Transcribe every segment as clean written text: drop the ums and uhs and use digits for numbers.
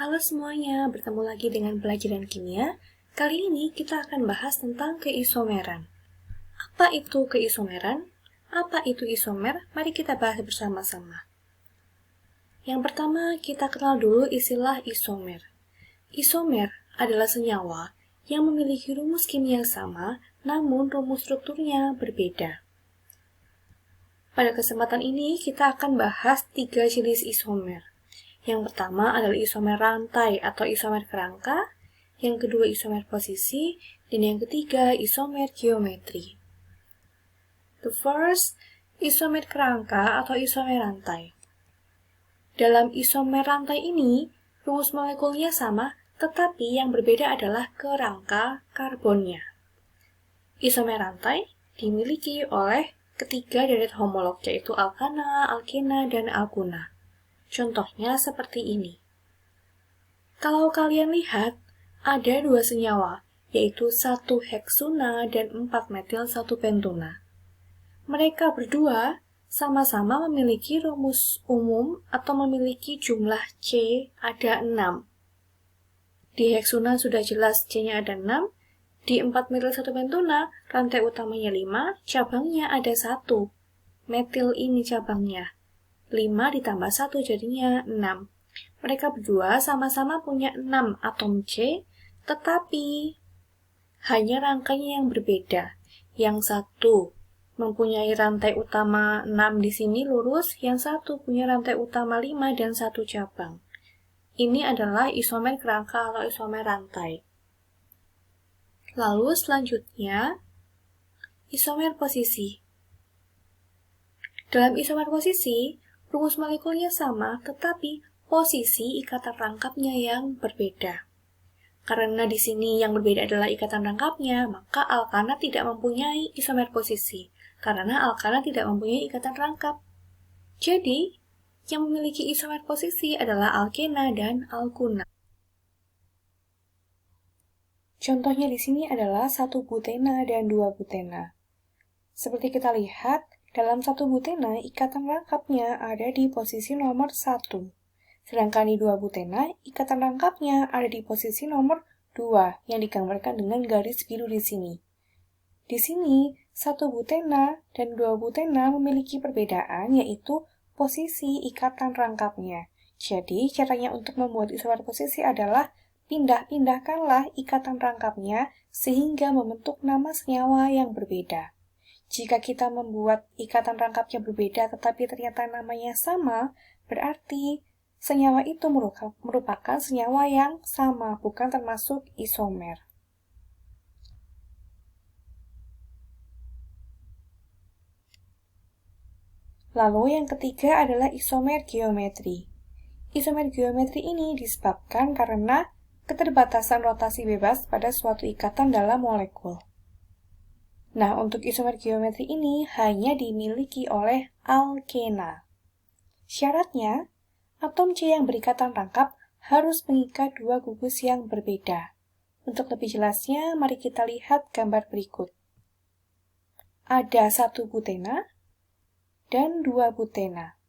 Halo semuanya, bertemu lagi dengan pelajaran kimia. Kali ini kita akan bahas tentang keisomeran. Apa itu keisomeran? Apa itu isomer? Mari kita bahas bersama-sama. Yang pertama, kita kenal dulu istilah isomer. Isomer adalah senyawa yang memiliki rumus kimia yang sama, namun rumus strukturnya berbeda. Pada kesempatan ini, kita akan bahas 3 jenis isomer. Yang pertama adalah isomer rantai atau isomer kerangka, yang kedua isomer posisi, dan yang ketiga isomer geometri. The first, isomer kerangka atau isomer rantai. Dalam isomer rantai ini, rumus molekulnya sama, tetapi yang berbeda adalah kerangka karbonnya. Isomer rantai dimiliki oleh ketiga deret homolog, yaitu alkana, alkena, dan alkuna. Contohnya seperti ini. Kalau kalian lihat, ada 2 senyawa, yaitu 1 heksuna dan 4 metil 1 pentuna. Mereka berdua sama-sama memiliki rumus umum atau memiliki jumlah C ada 6. Di heksuna sudah jelas C-nya ada 6, di 4 metil 1 pentuna, rantai utamanya 5, cabangnya ada 1. Metil ini cabangnya. 5 ditambah 1 jadinya 6. Mereka berdua sama-sama punya 6 atom C, tetapi hanya rangkainya yang berbeda. Yang satu mempunyai rantai utama 6 di sini lurus, yang satu punya rantai utama 5 dan 1 cabang. Ini adalah isomer kerangka atau isomer rantai. Lalu selanjutnya, isomer posisi. Dalam isomer posisi, rumus molekulnya sama, tetapi posisi ikatan rangkapnya yang berbeda. Karena di sini yang berbeda adalah ikatan rangkapnya, maka alkana tidak mempunyai isomer posisi, karena alkana tidak mempunyai ikatan rangkap. Jadi, yang memiliki isomer posisi adalah alkena dan alkuna. Contohnya di sini adalah 1 butena dan 2 butena. Seperti kita lihat, dalam 1 butena, ikatan rangkapnya ada di posisi nomor 1. Sedangkan di 2 butena, ikatan rangkapnya ada di posisi nomor 2, yang digambarkan dengan garis biru di sini. Di sini, 1 butena dan 2 butena memiliki perbedaan, yaitu posisi ikatan rangkapnya. Jadi, caranya untuk membuat isomer posisi adalah pindah-pindahkanlah ikatan rangkapnya sehingga membentuk nama senyawa yang berbeda. Jika kita membuat ikatan rangkapnya berbeda tetapi ternyata namanya sama, berarti senyawa itu merupakan senyawa yang sama, bukan termasuk isomer. Lalu yang ketiga adalah isomer geometri. Isomer geometri ini disebabkan karena keterbatasan rotasi bebas pada suatu ikatan dalam molekul. Nah, untuk isomer geometri ini hanya dimiliki oleh alkena. Syaratnya, atom C yang berikatan rangkap harus mengikat 2 gugus yang berbeda. Untuk lebih jelasnya, mari kita lihat gambar berikut. Ada 1 butena dan 2 butena.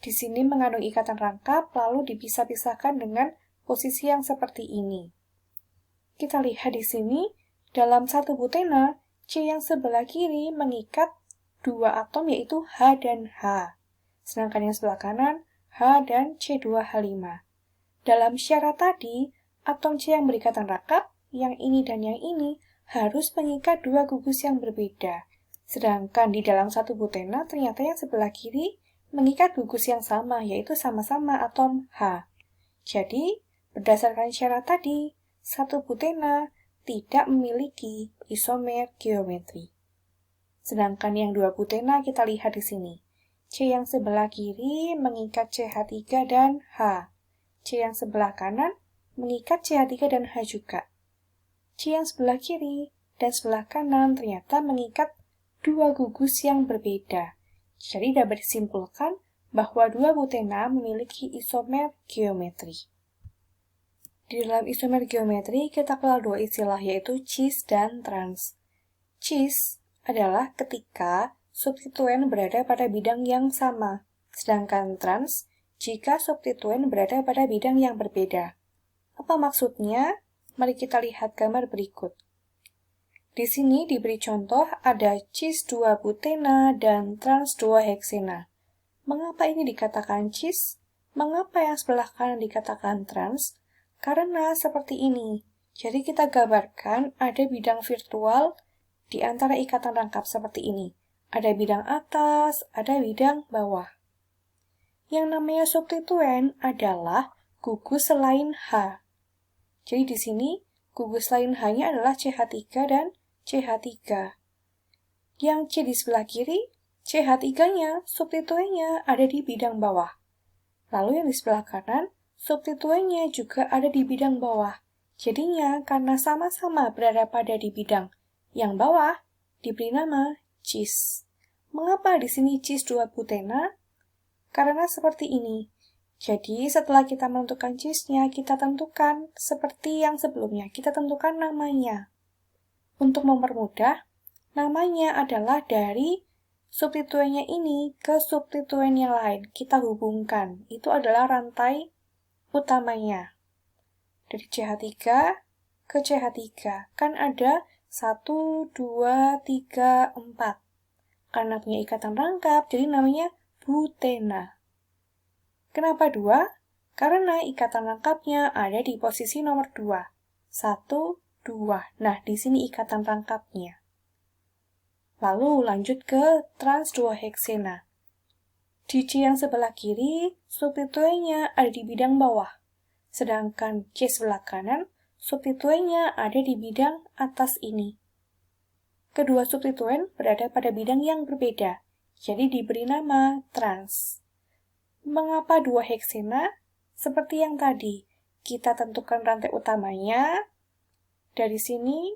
Di sini mengandung ikatan rangkap, lalu dipisah-pisahkan dengan posisi yang seperti ini. Kita lihat di sini, dalam 1 butena, C yang sebelah kiri mengikat 2 atom yaitu H dan H. Sedangkan yang sebelah kanan, H dan C2H5. Dalam syarat tadi, atom C yang berikatan rangkap, yang ini dan yang ini, harus mengikat 2 gugus yang berbeda. Sedangkan di dalam 1 butena, ternyata yang sebelah kiri mengikat gugus yang sama, yaitu sama-sama atom H. Jadi, berdasarkan syarat tadi, 1 butena tidak memiliki isomer geometri. Sedangkan yang 2 butena kita lihat di sini. C yang sebelah kiri mengikat CH3 dan H. C yang sebelah kanan mengikat CH3 dan H juga. C yang sebelah kiri dan sebelah kanan ternyata mengikat 2 gugus yang berbeda. Jadi dapat disimpulkan bahwa 2 butena memiliki isomer geometri. Di dalam isomer geometri, kita kenal 2 istilah, yaitu cis dan trans. Cis adalah ketika substituen berada pada bidang yang sama, sedangkan trans jika substituen berada pada bidang yang berbeda. Apa maksudnya? Mari kita lihat gambar berikut. Di sini diberi contoh ada cis 2-butena dan trans 2-heksena. Mengapa ini dikatakan cis? Mengapa yang sebelah kanan dikatakan trans? Karena seperti ini. Jadi kita gambarkan ada bidang virtual di antara ikatan rangkap seperti ini. Ada bidang atas, ada bidang bawah. Yang namanya substituen adalah gugus selain H. Jadi di sini gugus selain H-nya adalah CH3 dan CH3. Yang C di sebelah kiri, CH3-nya, substituennya ada di bidang bawah. Lalu yang di sebelah kanan, substituennya juga ada di bidang bawah. Jadinya karena sama-sama berada pada di bidang yang bawah, diberi nama cis. Mengapa di sini cis 2-butena? Karena seperti ini. Jadi setelah kita menentukan cisnya, kita tentukan seperti yang sebelumnya. Kita tentukan namanya. Untuk mempermudah, namanya adalah dari substituennya ini ke substituen yang lain. Kita hubungkan. Itu adalah rantai utamanya. Dari CH3 ke CH3. Kan ada 1, 2, 3, 4. Karena punya ikatan rangkap, jadi namanya butena. Kenapa 2? Karena ikatan rangkapnya ada di posisi nomor 2. 1, 2. Nah, di sini ikatan rangkapnya. Lalu lanjut ke trans 2-heksena. Di C yang sebelah kiri, substituennya ada di bidang bawah. Sedangkan C sebelah kanan, substituennya ada di bidang atas ini. Kedua substituen berada pada bidang yang berbeda, jadi diberi nama trans. Mengapa 2-heksena? Seperti yang tadi, kita tentukan rantai utamanya dari sini,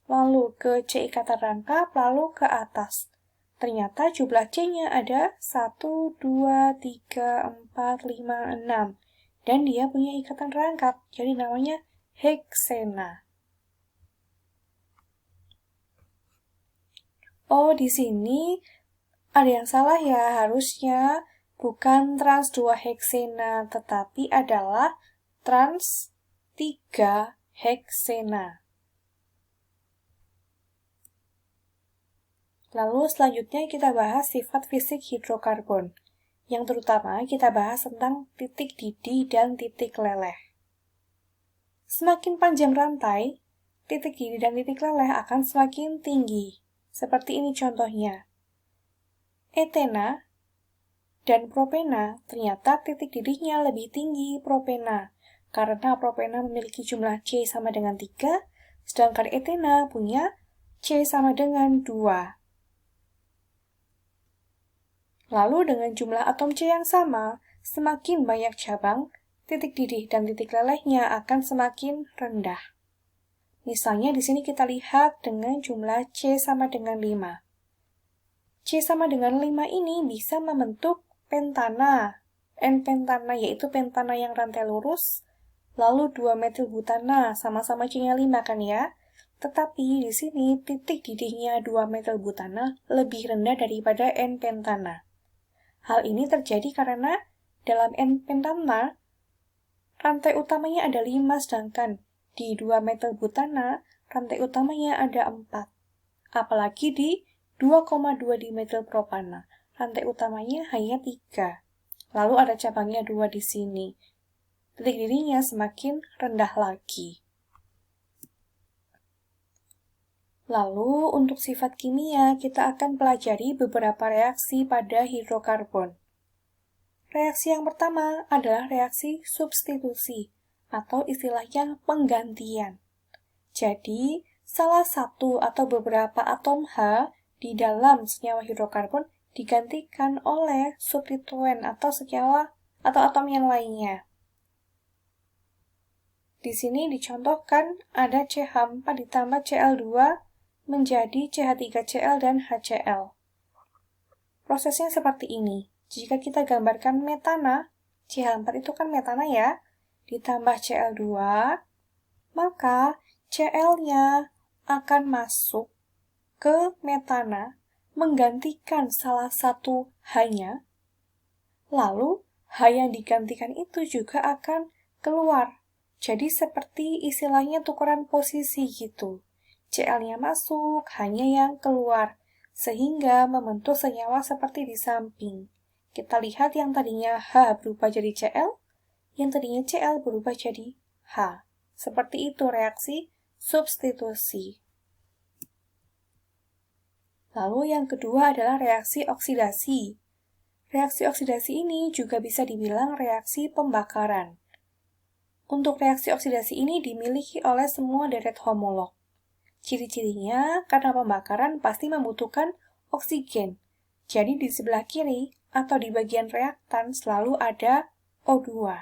lalu ke C ikatan rangkap, lalu ke atas. Ternyata jumlah C-nya ada 1, 2, 3, 4, 5, 6. Dan dia punya ikatan rangkap, jadi namanya heksena. Oh, di sini ada yang salah ya, harusnya bukan trans 2-heksena, tetapi adalah trans 3-heksena. Lalu selanjutnya kita bahas sifat fisik hidrokarbon. Yang terutama kita bahas tentang titik didih dan titik leleh. Semakin panjang rantai, titik didih dan titik leleh akan semakin tinggi. Seperti ini contohnya. Etena dan propena, ternyata titik didihnya lebih tinggi propena, karena propena memiliki jumlah C sama dengan 3, sedangkan etena punya C sama dengan 2. Lalu dengan jumlah atom C yang sama, semakin banyak cabang, titik didih dan titik lelehnya akan semakin rendah. Misalnya di sini kita lihat dengan jumlah C sama dengan 5. C sama dengan 5 ini bisa membentuk pentana, N-pentana yaitu pentana yang rantai lurus, lalu 2-metilbutana, sama-sama C-nya 5 kan ya? Tetapi di sini titik didihnya 2-metilbutana lebih rendah daripada N-pentana. Hal ini terjadi karena dalam N-pentana, rantai utamanya ada 5, sedangkan di 2-metilbutana, rantai utamanya ada 4. Apalagi di 2,2 dimetilpropana. Rantai utamanya hanya 3. Lalu ada cabangnya 2 di sini. Titik didihnya semakin rendah lagi. Lalu untuk sifat kimia kita akan pelajari beberapa reaksi pada hidrokarbon. Reaksi yang pertama adalah reaksi substitusi atau istilahnya penggantian. Jadi, salah satu atau beberapa atom H di dalam senyawa hidrokarbon digantikan oleh substituen atau senyawa atau atom yang lainnya. Di sini dicontohkan ada CH4 ditambah Cl2 menjadi CH3Cl dan HCl. Prosesnya seperti ini. Jika kita gambarkan metana, CH4 itu kan metana ya, ditambah Cl2, maka Cl-nya akan masuk ke metana, menggantikan salah satu H-nya, lalu H yang digantikan itu juga akan keluar. Jadi seperti istilahnya tukeran posisi gitu. Cl-nya masuk, H-nya yang keluar. Sehingga membentuk senyawa seperti di samping. Kita lihat yang tadinya H berubah jadi Cl, yang tadinya Cl berubah jadi H. Seperti itu reaksi substitusi. Lalu yang kedua adalah reaksi oksidasi. Reaksi oksidasi ini juga bisa dibilang reaksi pembakaran. Untuk reaksi oksidasi ini dimiliki oleh semua deret homolog. Ciri-cirinya karena pembakaran pasti membutuhkan oksigen. Jadi di sebelah kiri atau di bagian reaktan selalu ada O2.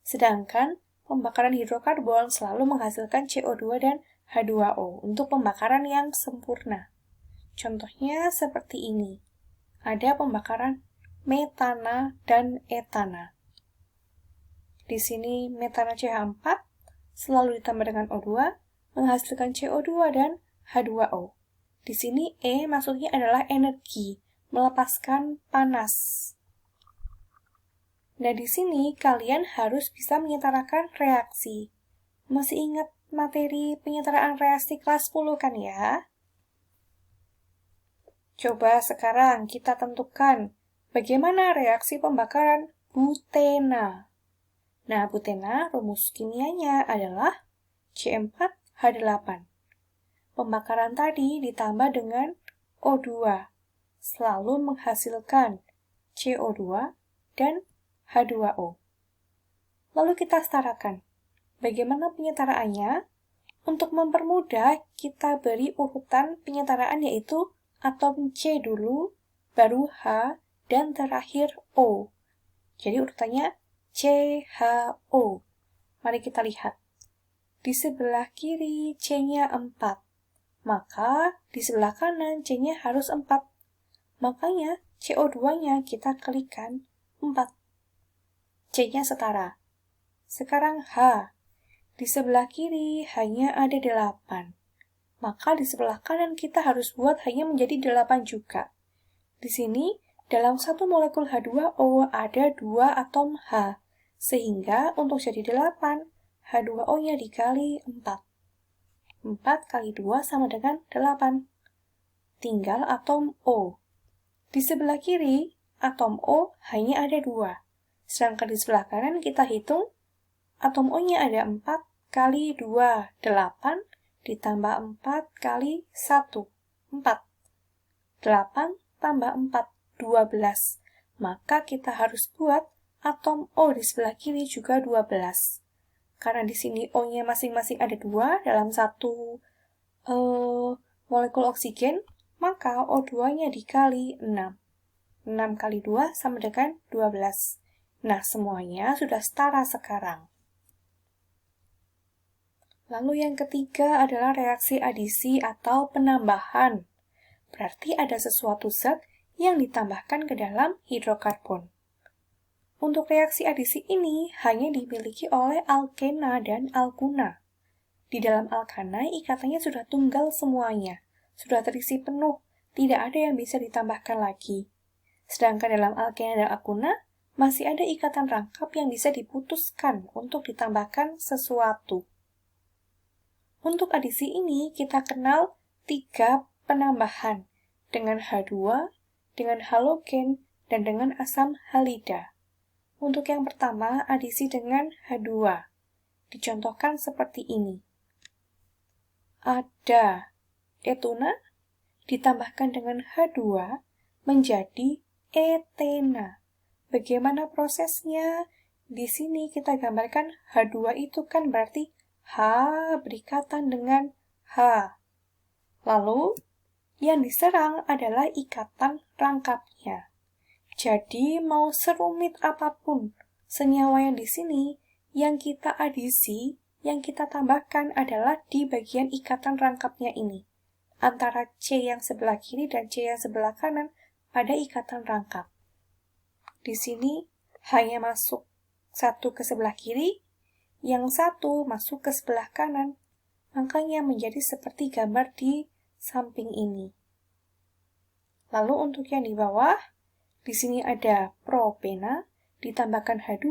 Sedangkan pembakaran hidrokarbon selalu menghasilkan CO2 dan H2O untuk pembakaran yang sempurna. Contohnya seperti ini. Ada pembakaran metana dan etana. Di sini metana CH4 selalu ditambah dengan O2 menghasilkan CO2 dan H2O. Di sini E maksudnya adalah energi, melepaskan panas. Nah, di sini kalian harus bisa menyetarakan reaksi. Masih ingat materi penyetaraan reaksi kelas 10 kan ya? Coba sekarang kita tentukan bagaimana reaksi pembakaran butena. Nah, butena rumus kimianya adalah C4H8. Pembakaran tadi ditambah dengan O2, selalu menghasilkan CO2 dan H2O. Lalu kita setarakan. Bagaimana penyetaraannya? Untuk mempermudah, kita beri urutan penyetaraan yaitu atom C dulu, baru H, dan terakhir O. Jadi urutannya CHO. Mari kita lihat. Di sebelah kiri C-nya 4. Maka di sebelah kanan C-nya harus 4. Makanya CO2-nya kita kalikan 4. C-nya setara. Sekarang H. Di sebelah kiri hanya ada 8. Maka di sebelah kanan kita harus buat hanya menjadi 8 juga. Di sini, dalam satu molekul H2O ada 2 atom H, sehingga untuk jadi 8, H2O-nya dikali 4. 4 kali 2 sama dengan 8. Tinggal atom O. Di sebelah kiri, atom O hanya ada 2. Sedangkan di sebelah kanan kita hitung, atom O-nya ada 4 kali 2, 8, ditambah 4 kali 1, 4. 8 tambah 4, 12. Maka kita harus buat atom O di sebelah kiri juga 12. Karena di sini O-nya masing-masing ada 2 dalam satu molekul oksigen, maka O2-nya dikali 6. 6 kali 2 sama dengan 12. Nah, semuanya sudah setara sekarang. Lalu yang ketiga adalah reaksi adisi atau penambahan. Berarti ada sesuatu zat yang ditambahkan ke dalam hidrokarbon. Untuk reaksi adisi ini hanya dimiliki oleh alkena dan alkuna. Di dalam alkana ikatannya sudah tunggal semuanya, sudah terisi penuh, tidak ada yang bisa ditambahkan lagi. Sedangkan dalam alkena dan alkuna masih ada ikatan rangkap yang bisa diputuskan untuk ditambahkan sesuatu. Untuk adisi ini kita kenal 3 penambahan dengan H2, dengan halogen, dan dengan asam halida. Untuk yang pertama, adisi dengan H2. Dicontohkan seperti ini. Ada etuna ditambahkan dengan H2 menjadi etena. Bagaimana prosesnya? Di sini kita gambarkan H2 itu kan berarti H berikatan dengan H. Lalu, yang diserang adalah ikatan rangkapnya. Jadi, mau serumit apapun senyawa yang di sini, yang kita adisi, yang kita tambahkan adalah di bagian ikatan rangkapnya ini. Antara C yang sebelah kiri dan C yang sebelah kanan pada ikatan rangkap. Di sini hanya masuk satu ke sebelah kiri, yang satu masuk ke sebelah kanan. Makanya menjadi seperti gambar di samping ini. Lalu untuk yang di bawah, di sini ada propena ditambahkan H2,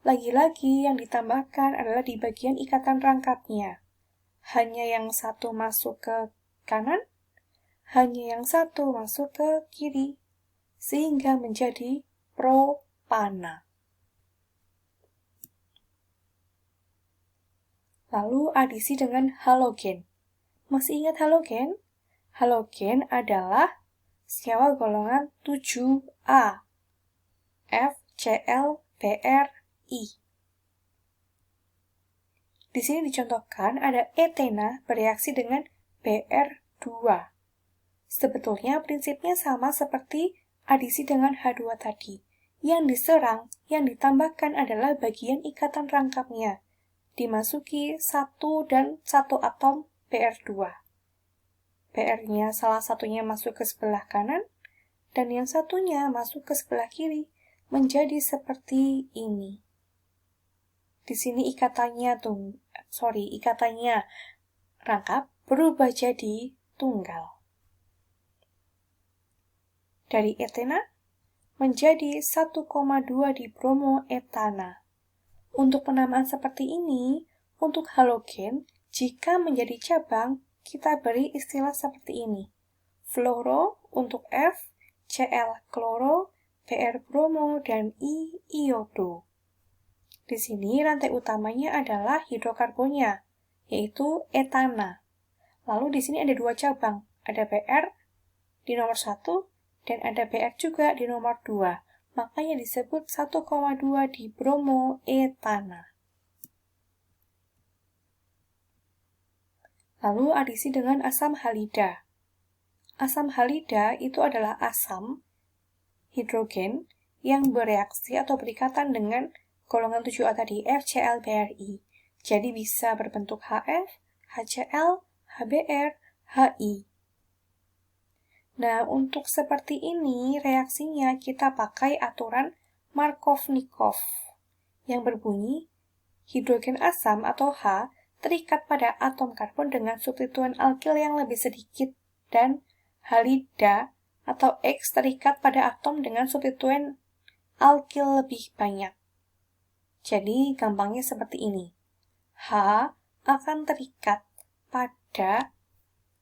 lagi-lagi yang ditambahkan adalah di bagian ikatan rangkapnya. Hanya yang satu masuk ke kanan, hanya yang satu masuk ke kiri, sehingga menjadi propana. Lalu adisi dengan halogen. Masih ingat halogen? Halogen adalah senyawa golongan 7A, FCl-BrI. Di sini dicontohkan ada etena bereaksi dengan Br2. Sebetulnya prinsipnya sama seperti adisi dengan H2 tadi. Yang diserang, yang ditambahkan adalah bagian ikatan rangkapnya. Dimasuki 1 dan 1 atom Br2. Br-nya salah satunya masuk ke sebelah kanan, dan yang satunya masuk ke sebelah kiri, menjadi seperti ini. Di sini ikatannya rangkap berubah jadi tunggal. Dari etena menjadi 1,2 dibromoetana. Untuk penamaan seperti ini, untuk halogen, jika menjadi cabang, kita beri istilah seperti ini. Fluoro untuk F, Cl kloro, Br bromo, dan I iodo. Di sini rantai utamanya adalah hidrokarbonnya, yaitu etana. Lalu di sini ada dua cabang, ada Br di nomor 1 dan ada Br juga di nomor 2. Makanya disebut 1,2 dibromoetana. Lalu adisi dengan asam halida. Asam halida itu adalah asam hidrogen yang bereaksi atau berikatan dengan golongan 7A tadi, FCl-BrI. Jadi bisa berbentuk HF, HCl, HBr, HI. Nah, untuk seperti ini reaksinya kita pakai aturan Markovnikov yang berbunyi hidrogen asam atau H terikat pada atom karbon dengan substituen alkil yang lebih sedikit dan halida atau X terikat pada atom dengan substituen alkil lebih banyak. Jadi gampangnya seperti ini. H akan terikat pada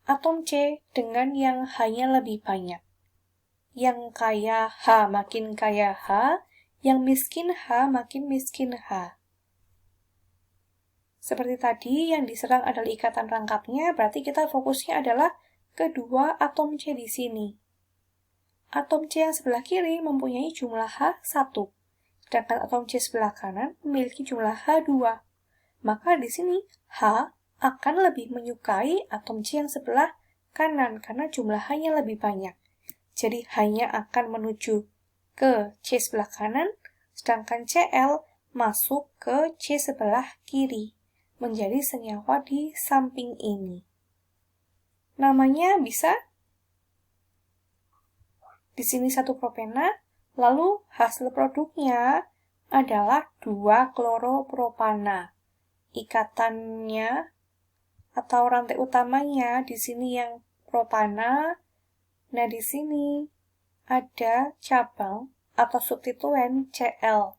atom C dengan yang H-nya lebih banyak. Yang kaya H makin kaya H, yang miskin H makin miskin H. Seperti tadi, yang diserang adalah ikatan rangkapnya, berarti kita fokusnya adalah kedua atom C di sini. Atom C yang sebelah kiri mempunyai jumlah H 1, sedangkan atom C sebelah kanan memiliki jumlah H 2. Maka di sini H akan lebih menyukai atom C yang sebelah kanan karena jumlah H-nya lebih banyak. Jadi H-nya akan menuju ke C sebelah kanan, sedangkan Cl masuk ke C sebelah kiri, menjadi senyawa di samping ini. Namanya bisa di sini 1 propena, lalu hasil produknya adalah 2 kloropropana. Ikatannya atau rantai utamanya di sini yang propana. Nah, di sini ada cabang atau substituen Cl.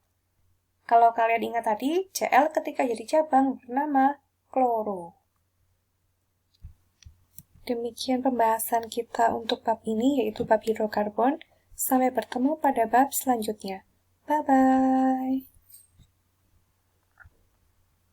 Kalau kalian ingat tadi, Cl ketika jadi cabang bernama kloro. Demikian pembahasan kita untuk bab ini, yaitu bab hidrokarbon. Sampai bertemu pada bab selanjutnya. Bye-bye!